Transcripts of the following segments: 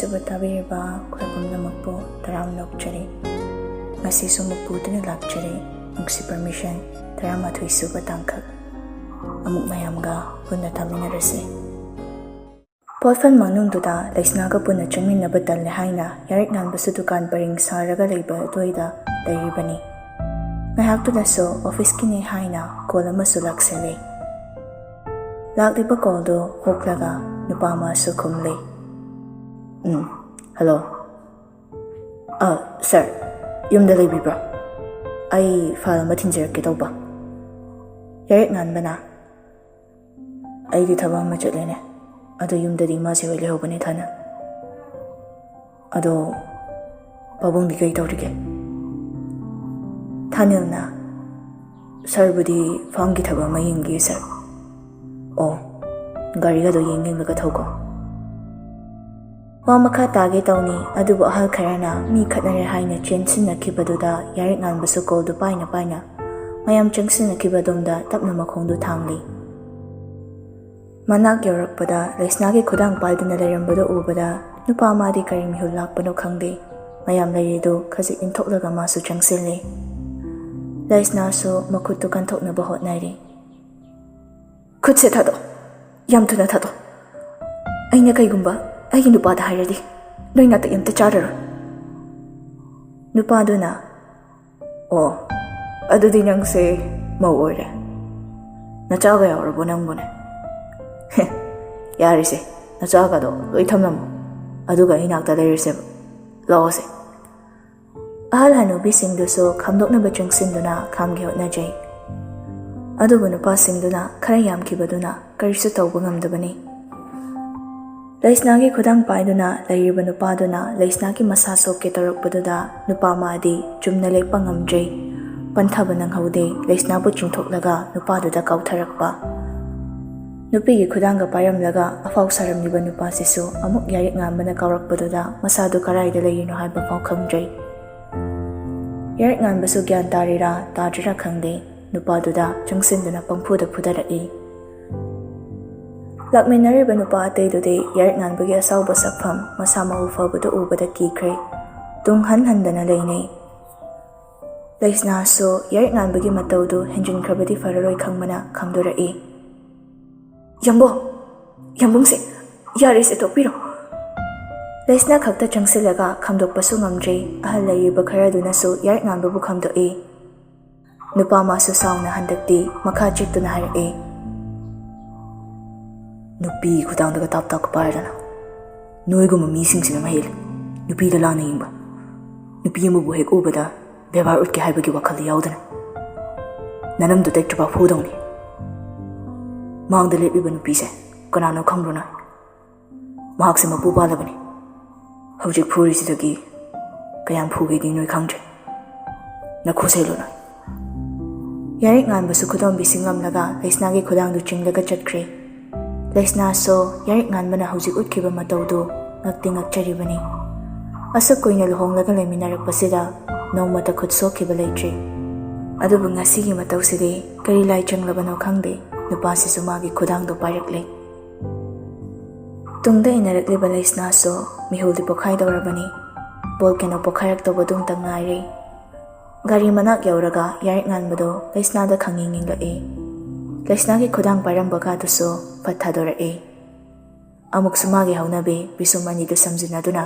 ꯇꯥꯖꯕ ꯇꯥꯕꯤꯔꯤꯕ ꯑꯩꯈꯣꯏ ꯄꯨꯝꯅꯃꯛꯄꯨ ꯇꯔꯥꯝꯅ ꯅꯣꯛꯆꯔꯤ. ꯉꯁꯤꯁꯨ ꯃꯄꯨꯗꯨꯅ ꯂꯥꯛꯆꯔꯤ. ꯅꯨꯡꯁꯤ ꯄꯔꯃꯤꯁꯟ 13 ꯁꯨꯕ ꯇꯥꯡꯀꯛ. ꯑꯃꯨꯛ ꯃꯌꯥꯝꯒ ꯄꯨꯟꯅ ꯇꯥꯃꯤꯟꯅꯔꯁꯤ. ꯄꯣꯠꯐꯝ ꯃꯅꯨꯡꯗꯨꯗ ꯂꯩꯁꯅꯥꯒ ꯄꯨꯟꯅ ꯆꯪꯃꯤꯟꯅꯕ ꯇꯜꯂꯦ ꯍꯥꯏꯅ ꯌꯥꯔꯤꯛ ꯉꯥꯟꯕꯁꯨ ꯗꯨꯀꯥꯟ ꯄꯔꯤꯡ ꯁꯥꯔꯒ ꯂꯩꯕ ꯑꯗꯨꯋꯥꯏꯗ ꯂꯩꯔꯤꯕꯅꯤ. ꯉꯥꯏꯍꯥꯛꯇꯨꯗꯁꯨ ꯑꯣꯐꯤꯁꯀꯤꯅꯤ ꯍꯥꯏꯅ ꯀꯣꯜ ꯑꯃꯁꯨ ꯂꯥꯛꯁꯤꯜꯂꯤ. ꯂꯥꯛꯂꯤꯕ ꯀꯣꯜꯗꯨ ꯍꯣꯛꯂꯒ ꯅꯨꯄꯥ ꯑꯃꯁꯨ ꯈꯨꯝꯂꯤ. ꯍꯜꯂꯣ. ꯁꯥꯔ, ꯌꯨꯝꯗ ꯂꯩꯕꯤꯕ꯭ꯔꯣ? ꯑꯩ ꯐꯥꯏꯜ ꯑꯃ ꯊꯤꯟꯖꯔꯛꯀꯦ ꯇꯧꯕ. ꯌꯥꯔꯤꯛ ꯉꯥꯟꯕꯅ, ꯑꯩꯗꯤ ꯊꯕꯛ ꯑꯃ ꯆꯠꯂꯦꯅꯦ. ꯑꯗꯣ ꯌꯨꯝꯗꯗꯤ ꯏꯃꯥꯁꯦ ꯍꯣꯏ ꯂꯩꯍꯧꯕꯅꯦ ꯊꯥꯅ. ꯑꯗꯣ ꯄꯥꯕꯨꯡꯗꯤ ꯀꯩ ꯇꯧꯔꯤꯒꯦ? ꯊꯥꯅꯤꯜꯅ, ꯁꯥꯔꯕꯨꯗꯤ ꯐꯥꯝꯒꯤ ꯊꯕꯛ ꯑꯃ ꯌꯦꯡꯒꯦ ꯁꯥꯔ. ꯑꯣ, ꯒꯥꯔꯤꯒꯗꯣ ꯌꯦꯡꯂꯒ ꯊꯧꯀꯣ. ꯋꯥ ꯃꯈꯥ ꯇꯥꯒꯦ ꯇꯧꯅꯤ, ꯑꯗꯨꯕꯨ ꯑꯍꯜ ꯈꯔꯅ ꯃꯤ ꯈꯠꯅꯔꯦ ꯍꯥꯏꯅ ꯆꯦꯟꯁꯤꯟꯅꯈꯤꯕꯗꯨꯗ ꯌꯥꯔꯤꯛ ꯉꯥꯟꯕꯁꯨ ꯀꯣꯜꯗꯨ ꯄꯥꯏꯅ ꯃꯌꯥꯝ ꯆꯪꯁꯤꯟꯅꯈꯤꯕꯗꯣꯝꯗ ꯇꯞꯅ ꯃꯈꯣꯡꯗꯨ ꯊꯥꯡꯂꯤ. ꯃꯅꯥꯛ ꯌꯧꯔꯛꯄꯗ ꯂꯩꯁꯅꯥꯒꯤ ꯈꯨꯗꯥꯡ ꯄꯥꯏꯗꯨꯅ ꯂꯩꯔꯝꯕꯗꯨ ꯎꯕꯗ ꯅꯨꯄꯥ ꯑꯃꯗꯤ ꯀꯔꯤ ꯃꯤꯍꯨꯜ ꯂꯥꯛꯄꯅꯣ ꯈꯪꯗꯦ. ꯃꯌꯥꯝ ꯂꯩꯔꯤꯗꯨ ꯈꯖꯤꯛ ꯏꯟꯊꯣꯛꯂꯒ ꯃꯥꯁꯨ ꯆꯪꯁꯤꯜꯂꯤ. ꯂꯩꯁꯅꯥꯁꯨ ꯃꯈꯨꯠꯇꯨ ꯀꯟꯊꯣꯛꯅꯕ ꯍꯣꯠꯅꯔꯤ. ꯈꯨꯠꯁꯦ ꯊꯥꯗꯣ, ꯌꯥꯝ ꯊꯨꯅ ꯊꯥꯗꯣ. ꯑꯩꯅ ꯀꯩꯒꯨꯝꯕ ꯑꯩꯒꯤ ꯅꯨꯄꯥꯗ ꯍꯥꯏꯔꯗꯤ ꯅꯣꯏ ꯅꯥꯇꯛ ꯑꯝꯇ ꯆꯥꯔꯔꯣꯏ. ꯅꯨꯄꯥꯗꯨꯅ, ꯑꯣ, ꯑꯗꯨꯗꯤ ꯅꯪꯁꯦ ꯃꯧ ꯑꯣꯏꯔꯦ. ꯅꯆꯥꯒ ꯌꯥꯎꯔꯕꯣ ꯅꯪꯕꯨꯅꯦ? ꯌꯥꯔꯤꯁꯦ, ꯅꯆꯥꯒꯗꯣ ꯂꯣꯏ ꯊꯝꯂꯝꯃꯣ. ꯑꯗꯨꯒ ꯑꯩ ꯅꯥꯛꯇ ꯂꯩꯔꯁꯦꯕ. ꯂꯥꯛꯑꯣꯁꯦ. ꯑꯍꯜ ꯍꯅꯨꯕꯤꯁꯤꯡꯗꯨꯁꯨ ꯈꯥꯝꯗꯣꯛꯅꯕ ꯆꯪꯁꯤꯟꯗꯨꯅ ꯈꯥꯝꯒꯤ ꯍꯣꯠꯅꯖꯩ. ꯑꯗꯨꯕꯨ ꯅꯨꯄꯥꯁꯤꯡꯗꯨꯅ ꯈꯔ ꯌꯥꯝꯈꯤꯕꯗꯨꯅ ꯀꯔꯤꯁꯨ ꯇꯧꯕ ꯉꯝꯗꯕꯅꯤ. ꯂꯩꯁꯅꯥꯒꯤ ꯈꯨꯗꯥꯡ ꯄꯥꯏꯗꯨꯅ ꯂꯩꯔꯤꯕ ꯅꯨꯄꯥꯗꯨꯅ ꯂꯩꯁꯅꯥꯒꯤ ꯃꯁꯥ ꯁꯣꯛꯀꯦ ꯇꯧꯔꯛꯄꯗꯨꯗ ꯅꯨꯄꯥ ꯑꯃꯗꯤ ꯆꯨꯝꯅ ꯂꯦꯞꯄ ꯉꯝꯗ꯭ꯔꯦ. ꯄꯟꯊꯕ ꯅꯪꯍꯧꯗꯦ. ꯂꯩꯁꯅꯥꯕꯨ ꯆꯤꯡꯊꯣꯛꯂꯒ ꯅꯨꯄꯥꯗꯨꯗ ꯀꯥꯎꯊꯔꯛꯄ. ꯅꯨꯄꯤꯒꯤ ꯈꯨꯗꯥꯡꯒ ꯄꯥꯏꯔꯝꯂꯒ ꯑꯐꯥꯎ ꯁꯥꯔꯝꯂꯤꯕ ꯅꯨꯄꯥꯁꯤꯁꯨ ꯑꯃꯨꯛ ꯌꯥꯔꯤꯛ ꯉꯥꯟꯕꯅ ꯀꯥꯎꯔꯛꯄꯗꯨꯗ ꯃꯁꯥꯗꯨ ꯀꯔꯥꯏꯗ ꯂꯩꯔꯤꯅꯣ ꯍꯥꯏꯕ ꯐꯥꯎ ꯈꯪꯗ꯭ꯔꯦ. ꯌꯥꯔꯤꯛ ꯉꯥꯟꯕꯁꯨ ꯒ꯭ꯌꯥꯟ ꯇꯥꯔꯤꯔꯥ ꯇꯥꯗ꯭ꯔꯤꯔꯥ ꯈꯪꯗꯦ. ꯅꯨꯄꯥꯗꯨꯗ ꯆꯪꯁꯤꯟꯗꯨꯅ ꯄꯪꯐꯨꯗ ꯐꯨꯗꯔꯛꯏ. ꯂꯥꯛꯃꯤꯟꯅꯔꯤꯕ ꯅꯨꯄꯥ ꯑꯇꯩꯗꯨꯗꯤ ꯌꯥꯔꯤꯛ ꯉꯥꯟꯕꯒꯤ ꯑꯁꯥꯎꯕ ꯁꯛꯐꯝ, ꯃꯁꯥ ꯃꯎ ꯐꯕꯗꯨ ꯎꯕꯗ ꯀꯤꯈ꯭ꯔꯦ. ꯇꯨꯡ ꯍꯟꯗꯅ ꯂꯩꯅꯩ. ꯂꯩꯁꯅꯥꯁꯨ ꯌꯥꯔꯤꯛ ꯉꯥꯟꯕꯒꯤ ꯃꯇꯧꯗꯨ ꯍꯦꯟꯖꯤꯟꯈ꯭ꯔꯕꯗꯤ ꯐꯔꯔꯣꯏ ꯈꯪꯕꯅ ꯈꯪꯗꯣꯔꯛꯏ. ꯌꯥꯝꯕꯨꯡꯁꯦ, ꯌꯥꯔꯤꯁꯦ ꯇꯣꯛꯄꯤꯔꯣ. ꯂꯩꯁꯅꯥ ꯈꯛꯇ ꯆꯪꯁꯤꯜꯂꯒ ꯈꯪꯗꯣꯛꯄꯁꯨ ꯉꯝꯗ꯭ꯔꯦ. ꯑꯍꯜ ꯂꯩꯔꯤꯕ ꯈꯔꯗꯨꯅꯁꯨ ꯌꯥꯔꯤꯛ ꯉꯥꯟꯕꯕꯨ ꯈꯪꯗꯣꯛꯏ. ꯅꯨꯄꯥ ꯑꯃꯁꯨ ꯁꯥꯎꯅ ꯍꯟꯗꯛꯇꯤ ꯃꯈꯥ ꯆꯦꯛꯇꯨꯅ ꯍꯥꯏꯔꯛꯏ. ꯅꯨꯄꯤꯒꯤ ꯈꯨꯗꯥꯡꯗꯒ ꯇꯥꯞ ꯄꯥꯏꯔꯗꯅ ꯅꯣꯏꯒꯨꯝꯕ ꯃꯤꯁꯤꯡꯁꯤꯅ ꯃꯍꯦꯜꯂꯤ ꯅꯨꯄꯤꯗ ꯂꯥꯟꯅ ꯌꯦꯡꯕ. ꯅꯨꯄꯤ ꯑꯃꯕꯨ ꯍꯦꯛ ꯎꯕꯗ ꯕꯦꯕꯥꯔ ꯎꯠꯀꯦ ꯍꯥꯏꯕꯒꯤ ꯋꯥꯈꯜꯗ ꯌꯥꯎꯗꯅ ꯅꯅꯝꯗꯨ ꯇꯦꯛꯇ꯭ꯔꯤꯐꯥꯎ ꯐꯨꯗꯧꯅꯤ. ꯃꯥꯡꯗ ꯂꯦꯞꯂꯤꯕ ꯅꯨꯄꯤꯁꯦ ꯀꯅꯥꯅꯣ ꯈꯪꯕ꯭ꯔꯣ ꯅꯣꯏ? ꯃꯍꯥꯛꯁꯦ ꯃꯄꯨ ꯄꯥꯜꯂꯕꯅꯤ. ꯍꯧꯖꯤꯛ ꯐꯨꯔꯤꯁꯤꯗꯒꯤ ꯀꯌꯥꯝ ꯐꯨꯒꯦꯗꯤ ꯅꯣꯏ ꯈꯪꯗ꯭ꯔꯦ. ꯅꯈꯣꯁꯦꯜꯂꯣ ꯅꯣꯏ. ꯌꯥꯔꯤꯛ ꯉꯥꯟꯕꯁꯨ ꯈꯨꯗꯣꯝꯕꯤꯁꯤ ꯉꯝꯂꯒ ꯂꯩꯁꯅꯥꯒꯤ ꯈꯨꯗꯥꯡꯗꯨ ꯆꯤꯡꯂꯒ ꯆꯠꯈ꯭ꯔꯦ. ꯂꯩꯁꯅꯥꯁꯨ ꯌꯥꯔꯤꯛ ꯉꯥꯟꯕꯅ ꯍꯧꯖꯤꯛ ꯎꯠꯈꯤꯕ ꯃꯇꯧꯗꯨ ꯉꯛꯇꯤ ꯉꯛꯆꯔꯤꯕꯅꯤ. ꯑꯁꯨꯛ ꯀꯨꯏꯅ ꯂꯨꯍꯣꯡꯂꯒ ꯂꯩꯃꯤꯟꯅꯔꯛꯄꯁꯤꯗ ꯅꯣꯡꯃꯇ ꯈꯨꯠ ꯁꯣꯛꯈꯤꯕ ꯂꯩꯇ꯭ꯔꯤ. ꯑꯗꯨꯕꯨ ꯉꯁꯤꯒꯤ ꯃꯇꯧꯁꯤꯗꯤ ꯀꯔꯤ ꯂꯥꯏ ꯆꯪꯂꯕꯅꯣ ꯈꯪꯗꯦ. ꯅꯨꯄꯥꯁꯤꯁꯨ ꯃꯥꯒꯤ ꯈꯨꯗꯥꯡꯗꯣ ꯄꯥꯏꯔꯛꯂꯦ. ꯇꯨꯡꯗ ꯏꯟꯅꯔꯛꯂꯤꯕ ꯂꯩꯁꯅꯥꯁꯨ ꯃꯤꯍꯨꯜꯗꯤ ꯄꯣꯈꯥꯏꯗꯧꯔꯕꯅꯤ. ꯕꯣꯜꯀꯦꯅꯣ ꯄꯣꯈꯥꯏꯔꯛꯇꯧꯕꯗꯨꯝꯇ ꯉꯥꯏꯔꯦ. ꯒꯥꯔꯤ ꯃꯅꯥꯛ ꯌꯧꯔꯒ ꯌꯥꯔꯤꯛ ꯉꯥꯟꯕꯗꯣ ꯂꯩꯁꯅꯥꯗ ꯈꯪꯅꯤꯡꯂꯛꯏ. ꯂꯩꯁꯅꯥꯒꯤ ꯈꯨꯗꯥꯡ ꯄꯥꯏꯔꯝꯕꯒꯗꯨꯁꯨ ꯐꯠ ꯊꯥꯗꯣꯔꯛꯏ. ꯑꯃꯨꯛꯁꯨ ꯃꯥꯒꯤ ꯍꯧꯅꯕꯤ ꯄꯤꯁꯨꯝ ꯑꯅꯤꯗꯨ ꯁꯝꯖꯤꯟꯅꯗꯨꯅ,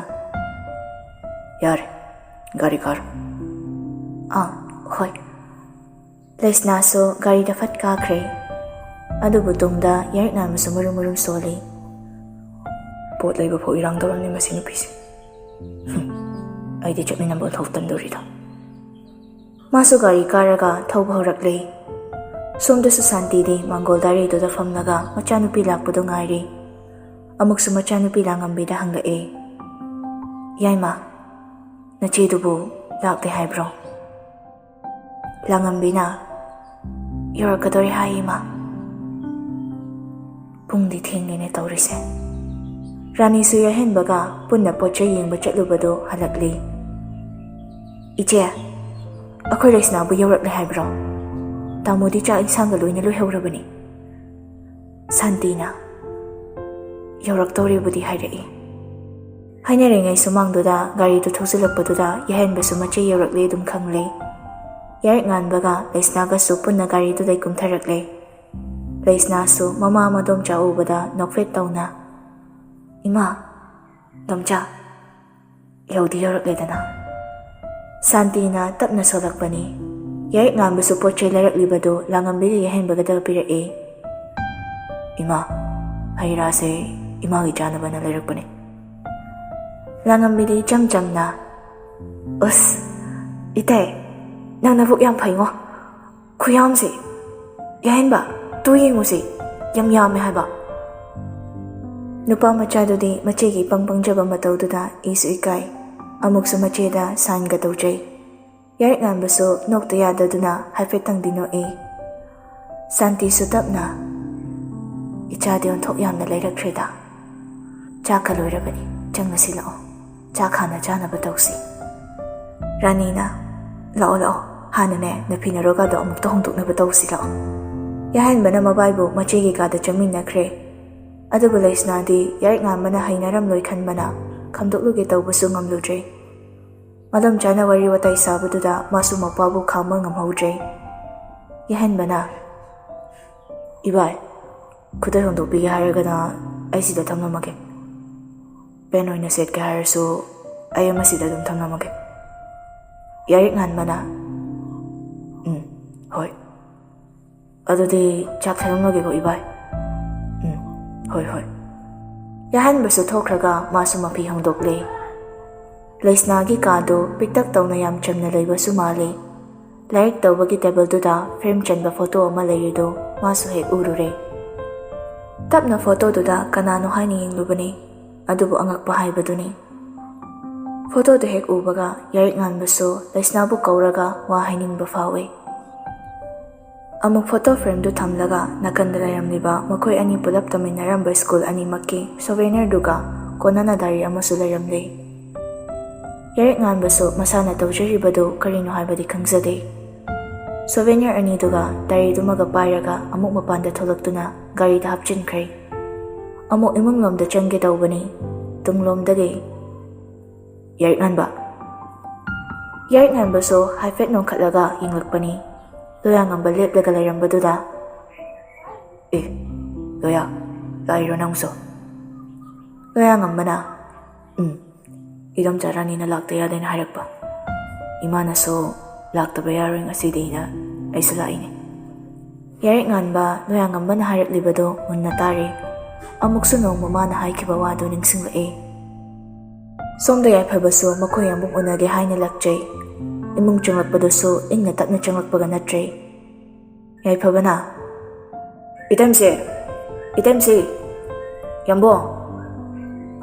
ꯌꯥꯔꯦ, ꯒꯥꯔꯤ ꯀꯥꯔꯣ. ꯍꯣꯏ. ꯂꯩꯁꯅꯥꯁꯨ ꯒꯥꯔꯤꯗ ꯐꯠ ꯀꯥꯈ꯭ꯔꯦ. ꯑꯗꯨꯕꯨ ꯇꯨꯡꯗ ꯌꯥꯔꯤꯛ ꯉꯥꯟꯕꯁꯨ ꯃꯔꯨꯝ ꯁꯣꯜꯂꯤ. ꯄꯣꯠ ꯂꯩꯕ ꯐꯥꯎ ꯏꯔꯥꯡ ꯇꯧꯔꯝꯅꯤ ꯃꯁꯤ ꯅꯨꯄꯤꯁꯦ. ꯑꯩꯗꯤ ꯆꯠꯃꯤꯟꯅꯕ ꯊꯧ ꯇꯟꯗꯣꯔꯤꯗ. ꯃꯥꯁꯨ ꯒꯥꯔꯤ ꯀꯥꯔꯒ ꯊꯧꯕ ꯍꯧꯔꯛꯂꯦ. ꯁꯣꯝꯗꯁꯨ ꯁꯥꯟꯇꯤꯗꯤ ꯃꯥꯡꯒꯣꯜ ꯗꯥꯏꯔꯤꯗꯨꯗ ꯐꯝꯂꯒ ꯃꯆꯥꯅꯨꯄꯤ ꯂꯥꯛꯄꯗꯣ ꯉꯥꯏꯔꯤ. ꯑꯃꯨꯛꯁꯨ ꯃꯆꯥꯅꯨꯄꯤ ꯂꯥꯡꯉꯝꯕꯤꯗ ꯍꯪꯂꯛꯑꯦ. ꯌꯥꯏꯃ, ꯅꯆꯦꯗꯨꯕꯨ ꯂꯥꯛꯂꯦ ꯍꯥꯏꯕ꯭ꯔꯣ? ꯂꯥꯡꯉꯝꯕꯤꯅ, ꯌꯧꯔꯛꯀꯗꯧꯔꯦ ꯍꯥꯏ ꯏꯃꯥ. ꯄꯨꯡꯗꯤ ꯊꯦꯡꯂꯦꯅꯦ ꯇꯧꯔꯤꯁꯦ. ꯔꯥꯅꯤꯁꯨ ꯌꯥꯏꯍꯟꯕꯒ ꯄꯨꯟꯅ ꯄꯣꯠ ꯆꯩ ꯌꯦꯡꯕ ꯆꯠꯂꯨꯕꯗꯣ ꯍꯜꯂꯛꯂꯤ. ꯏꯆꯦ, ꯑꯩꯈꯣꯏ ꯂꯩꯁꯅꯥꯕꯨ ꯌꯧꯔꯛꯂꯦ ꯍꯥꯏꯕ꯭ꯔꯣ? ꯇꯥꯃꯣꯗꯤ ꯆꯥꯛ ꯏꯟꯁꯥꯡꯒ ꯂꯣꯏꯅ ꯂꯣꯏꯍꯧꯔꯕꯅꯤ. ꯁꯥꯟꯇꯤꯅ, ꯌꯧꯔꯛꯇꯧꯔꯦꯕꯨꯗꯤ ꯍꯥꯏꯔꯛꯏ. Hainarꯤꯉꯩ ꯁꯨꯃꯥꯡꯗꯨꯗ ꯒꯥꯔꯤꯗꯨ ꯊꯧꯖꯤꯜꯂꯛꯄꯗꯨꯗ ꯌꯥꯏꯍꯟꯕꯁꯨ ꯃꯆꯦ ꯌꯧꯔꯛꯂꯦ ꯑꯗꯨꯝ ꯈꯪꯂꯦ꯫ ꯌꯥꯔꯤꯛ ꯉꯥꯟꯕꯒ ꯂꯩꯁꯅꯥꯒꯁꯨ ꯄꯨꯟꯅ ꯒꯥꯔꯤꯗꯨꯗꯩ ꯀꯨꯝꯊꯔꯛꯂꯦ꯫ ꯂꯩꯁꯅꯥꯁꯨ ꯃꯃꯥ ꯃꯗꯣꯝꯆꯥ ꯎꯕꯗ ꯅꯣꯛꯐꯦꯠ ꯇꯧꯅ "ꯏꯃꯥ, ꯗꯣꯝꯆꯥ, ꯌꯧꯗꯤ ꯌꯧꯔꯛꯂꯦꯗꯅ." ꯁꯥꯟꯇꯤꯅ ꯇꯞꯅ ꯁꯣꯜꯂꯛꯄꯅꯤ꯫ ꯌꯥꯔꯤꯛ ꯉꯥꯟꯕꯁꯨ ꯄꯣꯠ ꯆꯩ ꯂꯩꯔꯛꯂꯤꯕꯗꯨ ꯂꯥꯡꯉꯝꯕꯤꯒ ꯌꯥꯏꯍꯟꯕꯒꯗ ꯄꯤꯔꯛꯑꯦ꯫ "ꯏꯃꯥ, ꯍꯩ ꯔꯥꯁꯦ ꯏꯃꯥꯒꯤ ꯆꯥꯅꯕꯅ ꯂꯩꯔꯛꯄꯅꯤ." ꯂꯥꯡꯉꯝꯕꯤꯗꯤ ꯏꯆꯝ ꯆꯝꯅ "ꯑꯁ, ꯏꯇꯩ, ꯅꯪ ꯅꯕꯨꯛ ꯌꯥꯝ ꯐꯩꯉꯣ. ꯈꯨꯌꯥꯝꯁꯦ. ꯌꯥꯏꯍꯟꯕ, ꯇꯨ ꯌꯦꯡꯉꯨꯁꯤ, ꯌꯥꯝ ꯌꯥꯝꯃꯦ ꯍꯥꯏꯕ." ꯅꯨꯄꯥ ꯃꯆꯥꯗꯨꯗꯤ ꯃꯆꯦꯒꯤ ꯏꯄꯪ ꯄꯪꯖꯕ ꯃꯇꯧꯗꯨꯗ ꯏꯁꯨ ꯏꯀꯥꯏ, ꯑꯃꯨꯛꯁꯨ ꯃꯆꯦꯗ ꯁꯥꯏꯟꯒ ꯇꯧꯖꯩ꯫ ꯌꯥꯔꯤꯛ ꯉꯥꯟꯕꯁꯨ ꯅꯣꯛꯇ ꯌꯥꯗꯗꯨꯅ ꯍꯥꯏꯐꯦꯠꯇꯪꯗꯤ ꯅꯣꯛꯏ꯫ ꯁꯥꯟꯇꯤꯁꯨ ꯇꯞꯅ "ꯏꯆꯥꯗꯤ ꯑꯣꯟꯊꯣꯛ ꯌꯥꯝꯅ ꯂꯩꯔꯛꯈ꯭ꯔꯦꯗ. ꯆꯥꯛꯀ ꯂꯣꯏꯔꯕꯅꯤ, ꯆꯪꯉꯁꯤ ꯂꯥꯛꯑꯣ. ꯆꯥꯛ ꯍꯥꯟꯅ ꯆꯥꯅꯕ ꯇꯧꯁꯤ." ꯔꯥꯅꯤꯅ "ꯂꯥꯛꯑꯣ ꯂꯥꯛꯑꯣ, ꯍꯥꯟꯅꯅꯦ ꯅꯐꯤ ꯅꯔꯣꯒꯥꯗꯣ ꯑꯃꯨꯛꯇ ꯍꯣꯡꯗꯣꯛꯅꯕ ꯇꯧꯁꯤ ꯂꯥꯛꯑꯣ." ꯌꯥꯏꯍꯟꯕꯅ ꯃꯕꯥꯏꯕꯨ ꯃꯆꯦꯒꯤ ꯀꯥꯗ ꯆꯪꯃꯤꯟꯅꯈ꯭ꯔꯦ꯫ ꯑꯗꯨꯕꯨ ꯂꯩꯁꯅꯥꯗꯤ ꯌꯥꯔꯤꯛ ꯉꯥꯟꯕꯅ ꯍꯩꯅꯔꯝꯂꯣꯏ ꯈꯟꯕꯅ ꯈꯪꯗꯣꯛꯂꯨꯒꯦ ꯇꯧꯕꯁꯨ ꯉꯝꯂꯨꯗ꯭ꯔꯦ꯫ ꯃꯗꯣꯝꯆꯥꯅ ꯋꯥꯔꯤ ꯋꯥꯇꯥꯏ ꯁꯥꯕꯗꯨꯗ ꯃꯥꯁꯨ ꯃꯄꯥꯕꯨ ꯈꯥꯡꯕ ꯉꯝꯍꯧꯗ꯭ꯔꯦ꯫ ꯌꯥꯏꯍꯟꯕꯅ "ꯏꯕꯥꯏ, ꯈꯨꯗꯩ ꯍꯣꯡꯗꯣꯛꯄꯤꯒꯦ ꯍꯥꯏꯔꯒꯅ ꯑꯩ ꯁꯤꯗ ꯊꯝꯂꯝꯃꯒꯦ. ꯄꯦꯟ ꯑꯣꯏꯅ ꯁꯦꯠꯀꯦ ꯍꯥꯏꯔꯁꯨ ꯑꯩ ꯑꯃ ꯁꯤꯗ ꯑꯗꯨꯝ ꯊꯝꯂꯝꯃꯒꯦ." ꯌꯥꯔꯤꯛ ꯉꯥꯟꯕꯅ "ꯍꯣꯏ. ꯑꯗꯨꯗꯤ ꯆꯥꯛ ꯊꯜꯂꯝꯂꯒꯦꯀꯣ ꯏꯕꯥꯏ." "ꯍꯣꯏ ꯍꯣꯏ." ꯌꯥꯏꯍꯟꯕꯁꯨ ꯊꯣꯛꯈ꯭ꯔꯒ ꯃꯥꯁꯨ ꯃꯐꯤ ꯍꯣꯡꯗꯣꯛꯂꯦ꯫ ꯂꯩꯁꯅꯥꯒꯤ ꯀꯥꯗꯨ ꯄꯤꯛꯇꯛ ꯇꯧꯅ ꯌꯥꯝ ꯆꯝꯅ ꯂꯩꯕꯁꯨ ꯃꯥꯜꯂꯤ꯫ ꯂꯥꯏꯔꯤꯛ ꯇꯧꯕꯒꯤ ꯇꯦꯕꯜꯗꯨꯗ ꯐ꯭ꯔꯦꯝ ꯆꯟꯕ ꯐꯣꯇꯣ ꯑꯃ ꯂꯩꯔꯤꯗꯨ ꯃꯥꯁꯨ ꯍꯦꯛ ꯎꯔꯨꯔꯦ꯫ ꯇꯞꯅ ꯐꯣꯇꯣꯗꯨꯗ ꯀꯅꯥꯅꯣ ꯍꯥꯏꯅ ꯌꯦꯡꯂꯨꯕꯅꯤ, ꯑꯗꯨꯕꯨ ꯑꯉꯛꯄ ꯍꯥꯏꯕꯗꯨꯅꯤ꯫ ꯐꯣꯇꯣꯗꯨ ꯍꯦꯛ ꯎꯕꯒ ꯌꯥꯔꯤꯛ ꯉꯥꯟꯕꯁꯨ ꯂꯩꯁꯅꯥꯕꯨ ꯀꯧꯔꯒ ꯋꯥ ꯍꯥꯏꯅꯤꯡꯕ ꯐꯥꯎꯏ꯫ ꯑꯃꯨꯛ ꯐꯣꯇꯣ ꯐ꯭ꯔꯦꯝꯗꯨ ꯊꯝꯂꯒ ꯅꯥꯀꯟꯗ ꯂꯩꯔꯝꯂꯤꯕ ꯃꯈꯣꯏ ꯑꯅꯤ ꯄꯨꯂꯞ ꯇꯝꯃꯤꯟꯅꯔꯝꯕ ꯁ꯭ꯀꯨꯜ ꯑꯅꯤꯃꯛꯀꯤ ꯁꯣꯚꯦꯅꯤꯌꯔꯗꯨꯒ ꯀꯣꯟꯅꯅ ꯗꯥꯏꯔꯤ ꯑꯃꯁꯨ ꯂꯩꯔꯝꯂꯦ꯫ ꯌꯥꯔꯤꯛ ꯉꯥꯟꯕꯁꯨ ꯃꯁꯥꯅ ꯇꯧꯖꯔꯤꯕꯗꯨ ꯀꯔꯤꯅꯣ ꯍꯥꯏꯕꯗꯤ ꯈꯪꯖꯗꯦ꯫ ꯁꯣꯚꯦꯅꯤꯌꯔ ꯑꯅꯤꯗꯨꯒ ꯗꯥꯏꯔꯤꯗꯨꯃꯒ ꯄꯥꯏꯔꯒ ꯑꯃꯨꯛ ꯃꯄꯥꯟꯗ ꯊꯣꯛꯂꯛꯇꯨꯅ ꯒꯥꯔꯤꯗ ꯍꯥꯞꯆꯤꯟꯈ꯭ꯔꯦ꯫ ꯑꯃꯨꯛ ꯏꯃꯨꯡꯂꯣꯝꯗ ꯆꯪꯒꯦ ꯇꯧꯕꯅꯤ, ꯇꯨꯡꯂꯣꯝꯗꯒꯤ "ꯌꯥꯔꯤꯛ ꯉꯥꯟꯕ." ꯌꯥꯔꯤꯛ ꯉꯥꯟꯕꯁꯨ ꯍꯥꯏꯐꯦꯠ ꯅꯣꯡꯈꯠꯂꯒ ꯌꯦꯡꯂꯛꯄꯅꯤ꯫ ꯂꯣꯌꯥꯉꯝꯕ ꯂꯦꯞꯂꯒ ꯂꯩꯔꯝꯕꯗꯨꯗ "ꯂꯣꯌꯥ, ꯂꯥꯛꯏꯔꯣ ꯅꯪꯁꯨ?" ꯂꯣꯌꯥꯉꯝꯕꯅ "ꯏꯗꯣꯝꯆꯥ ꯔꯥꯅꯤꯅ ꯂꯥꯛꯇ ꯌꯥꯗꯦꯅ ꯍꯥꯏꯔꯛꯄ. ꯏꯃꯥꯅꯁꯨ ꯂꯥꯛꯇꯕ ꯌꯥꯔꯣꯏ ꯉꯁꯤꯗꯤꯅ ꯑꯩꯁꯨ ꯂꯥꯛꯏꯅꯦ." ꯌꯥꯔꯤꯛ ꯉꯥꯟꯕ ꯂꯣꯌꯥꯉꯝꯕꯅ ꯍꯥꯏꯔꯛꯂꯤꯕꯗꯨ ꯃꯨꯟꯅ ꯇꯥꯔꯤ꯫ ꯑꯃꯨꯛꯁꯨ ꯅꯣꯡꯃ ꯃꯥꯅ ꯍꯥꯏꯈꯤꯕ ꯋꯥꯗꯨ ꯅꯤꯡꯁꯤꯡꯂꯛꯏ꯫ ꯁꯣꯝꯗ ꯌꯥꯏꯐꯕꯁꯨ ꯃꯈꯣꯏ ꯑꯃꯨꯛ ꯎꯅꯒꯦ ꯍꯥꯏꯅ ꯂꯥꯛꯆꯩ꯫ ꯏꯃꯨꯡ ꯆꯪꯂꯛꯄꯗꯨꯁꯨ ꯏꯪꯅ ꯇꯞꯅ ꯆꯪꯂꯛꯄꯒ ꯅꯠꯇ꯭ꯔꯦ꯫ ꯌꯥꯏꯐꯕꯅ "ꯏꯇꯩꯃꯁꯦ, ꯏꯇꯩꯃꯁꯤ, ꯌꯥꯝꯕꯣꯡ,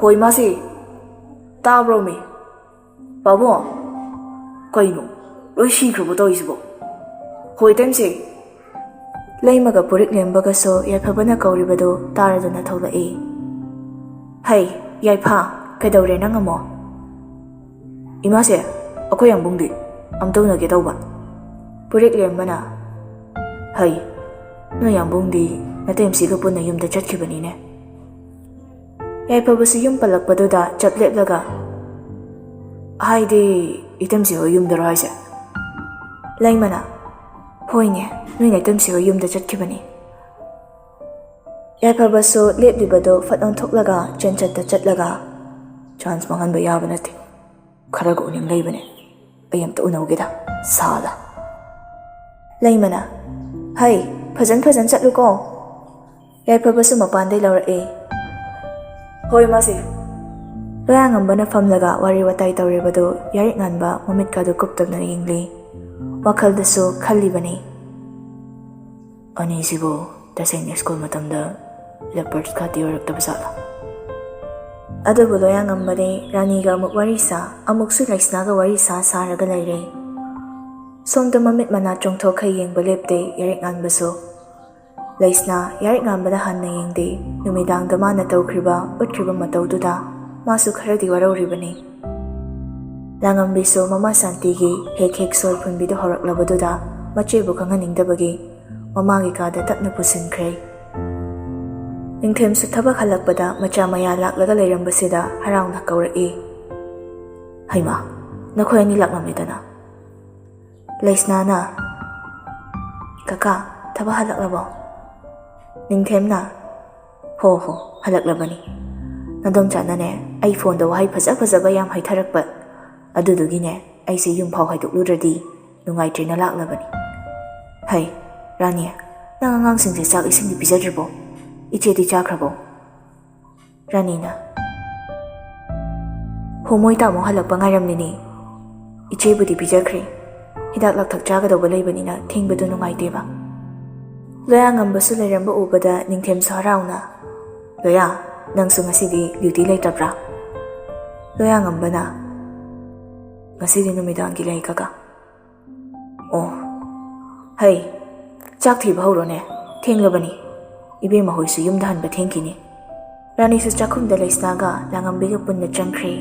ꯍꯣꯏ ꯃꯥꯁꯤ, ꯇꯥꯕ꯭ꯔꯣ ꯃꯤ? ꯄꯥꯕꯨꯡ, ꯀꯩꯅꯣ ꯂꯣꯏ ꯁꯤꯈ꯭ꯔꯕꯣ ꯇꯧꯔꯤꯁꯤꯕꯣ? ꯍꯣꯏ ꯏꯇꯩꯃꯁꯤ." ꯂꯩꯃꯒ ꯄꯨꯔꯤꯛ ꯂꯦꯝꯕꯒꯁꯨ ꯌꯥꯏꯐꯕꯅ ꯀꯧꯔꯤꯕꯗꯨ ꯇꯥꯔꯗꯨꯅ ꯊꯣꯛꯂꯛꯏ꯫ "ꯍꯩ, ꯌꯥꯏꯐꯥ, ꯀꯩꯗꯧꯔꯦ ꯅꯪ ꯑꯃꯨꯛ?" "ꯏꯃꯥꯁꯦ, ꯑꯩꯈꯣꯏ ꯌꯥꯝꯕꯨꯡꯗꯤ ꯑꯝꯇ ꯎꯅꯒꯦ ꯇꯧꯕ." ꯄꯨꯔꯤꯛ ꯂꯦꯝꯕꯅ "ꯍꯩ, ꯅꯣꯏ ꯌꯥꯝꯕꯨꯡꯗꯤ ꯅꯇꯩꯃꯁꯤꯒ ꯄꯨꯟꯅ ꯌꯨꯝꯗ ꯆꯠꯈꯤꯕꯅꯤꯅꯦ." ꯌꯥꯏꯐꯕꯁꯨ ꯌꯨꯝ ꯄꯜꯂꯛꯄꯗꯨꯗ ꯆꯞ ꯂꯦꯞꯂꯒ "ꯍꯥꯏꯗꯤ ꯏꯇꯩꯃꯁꯤ ꯍꯣꯏ ꯌꯨꯝꯗꯔꯣ ꯍꯥꯏꯁꯦ?" ꯂꯩꯃꯅ "ꯍꯣꯏꯅꯦ, ꯅꯣꯏ ꯅꯇꯩꯃꯁꯤ ꯍꯣꯏ ꯌꯨꯝꯗ ꯆꯠꯈꯤꯕꯅꯤ." ꯌꯥꯏꯐꯕꯁꯨ ꯂꯦꯞꯂꯤꯕꯗꯨ ꯐꯠ ꯑꯣꯟꯊꯣꯛꯂꯒ ꯆꯦꯟꯆꯠꯇ ꯆꯠꯂꯒ "ꯆꯥꯟꯁ ꯃꯥꯡꯍꯟꯕ ꯌꯥꯕ ꯅꯠꯇꯦ. ꯈꯔꯒ ꯎꯅꯤꯡ ꯂꯩꯕꯅꯦ. ꯑꯩ ꯑꯝꯇ ꯎꯅꯧꯒꯦꯗ, ꯁꯥꯗ." ꯂꯩꯃꯅ "ꯍꯩ, ꯐꯖꯟ ꯆꯠꯂꯨꯀꯣ." ꯌꯥꯏꯐꯕꯁꯨ ꯃꯄꯥꯟꯗꯩ ꯂꯧꯔꯛꯏ꯫ "ꯍꯣꯏ ꯃꯥꯁꯤ." ꯂꯣꯌꯥꯉꯝꯕꯅ ꯐꯝꯂꯒ ꯋꯥꯔꯤ ꯋꯥꯇꯥꯏ ꯇꯧꯔꯤꯕꯗꯨ ꯌꯥꯔꯤꯛ ꯉꯥꯟꯕ ꯃꯃꯤꯠꯀꯥꯗꯨ ꯀꯨꯞꯇꯕꯅ ꯌꯦꯡꯂꯤ꯫ ꯋꯥꯈꯜꯗꯁꯨ ꯈꯜꯂꯤꯕꯅꯤ, ꯑꯅꯤꯁꯤꯕꯨ ꯇꯁꯦꯡꯅ ꯁ꯭ꯀꯨꯜ ꯃꯇꯝꯗ ꯂꯦꯄꯔꯠ ꯈꯥꯇꯤ ꯑꯣꯏꯔꯛꯇꯕ ꯖꯥꯠꯂꯥ? ꯑꯗꯨꯕꯨ ꯂꯣꯌꯥꯉꯝꯕꯗꯤ ꯔꯥꯅꯤꯒ ꯑꯃꯨꯛ ꯋꯥꯔꯤ ꯁꯥ, ꯑꯃꯨꯛꯁꯨ ꯂꯩꯁꯅꯥꯒ ꯋꯥꯔꯤ ꯁꯥꯔꯒ ꯂꯩꯔꯦ꯫ ꯁꯣꯝꯗ ꯃꯃꯤꯠ ꯃꯅꯥ ꯆꯣꯡꯊꯣꯛꯈꯩ ꯌꯦꯡꯕ ꯂꯦꯞꯇꯦ ꯌꯥꯔꯤꯛ ꯉꯥꯟꯕꯁꯨ꯫ ꯂꯩꯁꯅꯥ ꯌꯥꯔꯤꯛ ꯉꯥꯟꯕꯗ ꯍꯟꯅ ꯌꯦꯡꯗꯦ꯫ ꯅꯨꯃꯤꯗꯥꯡꯗ ꯃꯥꯅ ꯇꯧꯈ꯭ꯔꯤꯕ ꯎꯠꯈ꯭ꯔꯤꯕ ꯃꯇꯧꯗꯨꯗ ꯃꯥꯁꯨ ꯈꯔꯗꯤ ꯋꯥꯔꯧꯔꯤꯕꯅꯤ꯫ ꯂꯥꯡꯉꯝꯕꯤꯁꯨ ꯃꯃꯥ ꯁꯥꯟꯇꯤꯒꯤ ꯍꯦꯛ ꯁꯣꯜ ꯐꯨꯟꯕꯤꯗꯨ ꯍꯧꯔꯛꯂꯕꯗꯨꯗ ꯃꯆꯦꯕꯨ ꯈꯪꯍꯟꯅꯤꯡꯗꯕꯒꯤ ꯃꯃꯥꯒꯤ ꯀꯥꯗ ꯇꯞꯅ ꯄꯨꯁꯤꯟꯈ꯭ꯔꯦ꯫ ꯅꯤꯡꯊꯦꯝꯁꯨ ꯊꯕꯛ ꯍꯜꯂꯛꯄꯗ ꯃꯆꯥ ꯃꯌꯥ ꯂꯥꯛꯂꯒ ꯂꯩꯔꯝꯕꯁꯤꯗ ꯍꯔꯥꯎꯅ ꯀꯧꯔꯛꯏ꯫ ꯍꯩꯃꯥ, ꯅꯈꯣꯏ ꯑꯅꯤ ꯂꯥꯛꯂꯝꯃꯤꯗꯅ꯫ ꯂꯩꯁꯅꯥꯅ ꯀꯀꯥ ꯊꯕꯛ ꯍꯜꯂꯛꯂꯕꯣ? ꯅꯤꯡꯊꯦꯝꯅ ꯍꯣ ꯍꯜꯂꯛꯂꯕꯅꯤ꯫ ꯅꯗꯣꯝꯆꯥꯅꯅꯦ ꯑꯩ ꯐꯣꯟꯗ ꯋꯥꯍꯩ ꯐꯖꯕ ꯌꯥꯝ ꯍꯩꯊꯔꯛꯄ ꯑꯗꯨꯗꯨꯒꯤꯅꯦ ꯑꯩꯁꯦ ꯌꯨꯝꯐꯥꯎ ꯍꯥꯏꯗꯣꯛꯂꯨꯗ꯭ꯔꯗꯤ ꯅꯨꯡꯉꯥꯏꯇ꯭ꯔꯦꯅ ꯂꯥꯛꯂꯕꯅꯤ꯫ ꯍꯩ ꯔꯥꯅꯤ, ꯅꯪ ꯑꯉꯥꯡꯁꯤꯡꯁꯦ ꯆꯥꯛ ꯏꯁꯤꯡꯗꯤ ꯄꯤꯖꯗ꯭ꯔꯤꯕꯣ? ꯏꯆꯦꯗꯤ ꯆꯥꯈ꯭ꯔꯕꯣ? ꯔꯥꯅꯤꯅ ꯍꯣꯃꯣꯏ ꯇꯥꯃꯣ ꯍꯜꯂꯛꯄ ꯉꯥꯏꯔꯝꯂꯤꯅꯤ꯫ ꯏꯆꯦꯕꯨꯗꯤ ꯄꯤꯖꯈ꯭ꯔꯦ꯫ ꯍꯤꯗꯥꯛ ꯂꯥꯡꯊꯛ ꯆꯥꯒꯗꯧꯕ ꯂꯩꯕꯅꯤꯅ ꯊꯦꯡꯕꯗꯨ ꯅꯨꯡꯉꯥꯏꯇꯦꯕ꯫ ꯂꯣꯌꯥꯉꯝꯕꯁꯨ ꯂꯩꯔꯝꯕ ꯎꯕꯗ ꯅꯤꯡꯊꯦꯝꯁꯨ ꯍꯔꯥꯎꯅ ꯂꯣꯌꯥ, ꯅꯪꯁꯨ ꯉꯁꯤꯗꯤ ꯗ꯭ꯌꯨꯇꯤ ꯂꯩꯇꯕ꯭ꯔꯥ? ꯂꯣꯌꯥꯉꯝꯕꯅ ꯉꯁꯤꯗꯤ ꯅꯨꯃꯤꯗꯥꯡꯒꯤ ꯂꯩ ꯀꯀꯥ꯫ ꯑꯣ, ꯍꯩ ꯆꯥꯛ ꯊꯤꯕ ꯍꯧꯔꯣꯅꯦ, ꯊꯦꯡꯂꯕꯅꯤ꯫ ꯏꯕꯦꯝꯃ ꯍꯣꯏꯁꯨ ꯌꯨꯝꯗ ꯍꯟꯕ ꯊꯦꯡꯈꯤꯅꯤ꯫ ꯔꯥꯅꯤꯁꯨ ꯆꯥꯛꯈꯨꯝꯗ ꯂꯩꯁꯅꯥꯒ ꯂꯥꯡꯉꯝꯕꯤꯒ ꯄꯨꯟꯅ ꯆꯪꯈ꯭ꯔꯦ꯫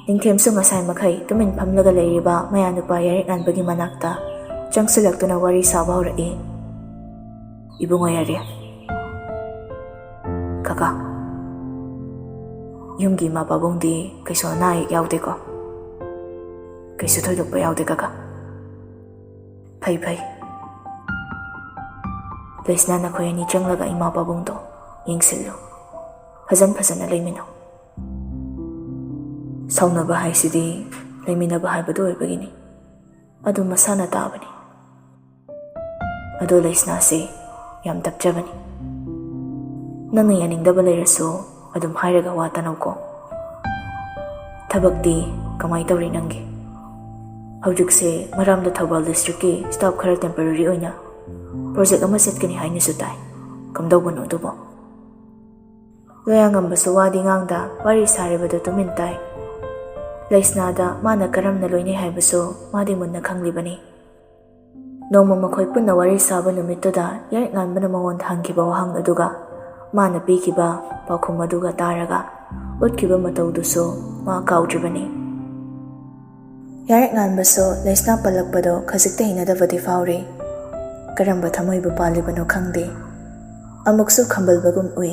ꯅꯤꯡꯊꯦꯝꯁꯨ ꯉꯁꯥꯏ ꯃꯈꯩ ꯇꯨꯃꯤꯟ ꯐꯝꯂꯒ ꯂꯩꯔꯤꯕ ꯃꯌꯥꯅꯨꯄꯥ ꯌꯥꯏꯔꯤꯛꯉꯥꯟꯕꯒꯤ ꯃꯅꯥꯛꯇ ꯆꯪꯁꯤꯜꯂꯛꯇꯨꯅ ꯋꯥꯔꯤ ꯁꯥꯕ ꯍꯧꯔꯛꯏ꯫ ꯏꯕꯨꯡꯉꯣ ꯌꯥꯏꯔꯤ, ꯀꯀꯥ, ꯌꯨꯝꯒꯤ ꯏꯃꯥ ꯄꯥꯕꯨꯡꯗꯤ ꯀꯩꯁꯨ ꯑꯅꯥ ꯑꯌꯦꯛ ꯌꯥꯎꯗꯦꯀꯣ? ꯀꯩꯁꯨ ꯊꯣꯏꯗꯣꯛꯄ ꯌꯥꯎꯗꯦ ꯀꯀꯥ꯫ ꯐꯩ꯫ ꯂꯩꯁꯅꯥ, ꯅꯈꯣꯏ ꯑꯅꯤ ꯆꯪꯂꯒ ꯏꯃꯥ ꯄꯥꯕꯨꯡꯗꯣ ꯌꯦꯡꯁꯤꯜꯂꯨ, ꯐꯖꯅ ꯂꯩꯃꯤꯟꯅꯧ꯫ ꯁꯥꯎꯅꯕ ꯍꯥꯏꯁꯤꯗꯤ ꯂꯩꯃꯤꯟꯅꯕ ꯍꯥꯏꯕꯗꯨ ꯑꯣꯏꯕꯒꯤꯅꯤ, ꯑꯗꯨ ꯃꯁꯥꯅ ꯇꯥꯕꯅꯤ꯫ ꯑꯗꯣ ꯂꯩꯁꯅꯥꯁꯦ ꯌꯥꯝ ꯇꯞꯆꯕꯅꯤ꯫ ꯅꯪꯅ ꯌꯥꯅꯤꯡꯗꯕ ꯂꯩꯔꯁꯨ ꯑꯗꯨꯝ ꯍꯥꯏꯔꯒ ꯋꯥ ꯇꯅꯧꯀꯣ꯫ ꯊꯕꯛꯇꯤ ꯀꯃꯥꯏ ꯇꯧꯔꯤ ꯅꯪꯒꯤ? ꯍꯧꯖꯤꯛꯁꯦ ꯃꯔꯥꯝꯗ ꯊꯧꯕꯥꯜ ꯗꯤꯁꯇ꯭ꯔꯤꯛꯀꯤ ꯁ꯭ꯇꯥꯐ ꯈꯔ ꯇꯦꯝꯄꯔꯔꯤ ꯑꯣꯏꯅ ꯄ꯭ꯔꯣꯖꯦꯛ ꯑꯃ ꯆꯠꯀꯅꯤ ꯍꯥꯏꯅꯁꯨ ꯇꯥꯏ꯫ ꯀꯝꯗꯧꯕꯅꯣ ꯑꯗꯨꯕꯣ? ꯂꯣꯌꯥꯉꯝꯕꯁꯨ ꯋꯥꯗꯤ ꯉꯥꯡꯗ ꯋꯥꯔꯤ ꯁꯥꯔꯤꯕꯗꯨ ꯇꯨꯃꯤꯟ ꯇꯥꯏ꯫ ꯂꯩꯁꯅꯥꯗ ꯃꯥꯅ ꯀꯔꯝꯅ ꯂꯣꯏꯅꯩ ꯍꯥꯏꯕꯁꯨ ꯃꯥꯗꯤ ꯃꯨꯟꯅ ꯈꯪꯂꯤꯕꯅꯤ꯫ ꯅꯣꯡꯃ ꯃꯈꯣꯏ ꯄꯨꯟꯅ ꯋꯥꯔꯤ ꯁꯥꯕ ꯅꯨꯃꯤꯠꯇꯨꯗ ꯌꯥꯏꯔꯤꯛꯉꯥꯟꯕꯅ ꯃꯉꯣꯟꯗ ꯍꯪꯈꯤꯕ ꯋꯥꯍꯪ ꯑꯗꯨꯒ ꯃꯥꯅ ꯄꯤꯈꯤꯕ ꯄꯥꯎꯈꯨꯝ ꯑꯗꯨꯒ ꯇꯥꯔꯒ ꯎꯠꯈꯤꯕ ꯃꯇꯧꯗꯨꯁꯨ ꯃꯥ ꯀꯥꯎꯗ꯭ꯔꯤꯕꯅꯤ꯫ ꯌꯥꯏꯔꯤꯛꯉꯥꯟꯕꯁꯨ ꯂꯩꯁꯅꯥ ꯄꯜꯂꯛꯄꯗꯣ ꯈꯖꯤꯛꯇ ꯍꯩꯅꯗꯕꯗꯤ ꯐꯥꯎꯔꯤ꯫ ꯀꯔꯝꯕ ꯊꯃꯣꯏꯕꯨ ꯄꯥꯜꯂꯤꯕꯅꯣ ꯈꯪꯗꯦ꯫ ꯑꯃꯨꯛꯁꯨ ꯈꯝꯕꯜꯕꯒꯨꯝ ꯎꯏ,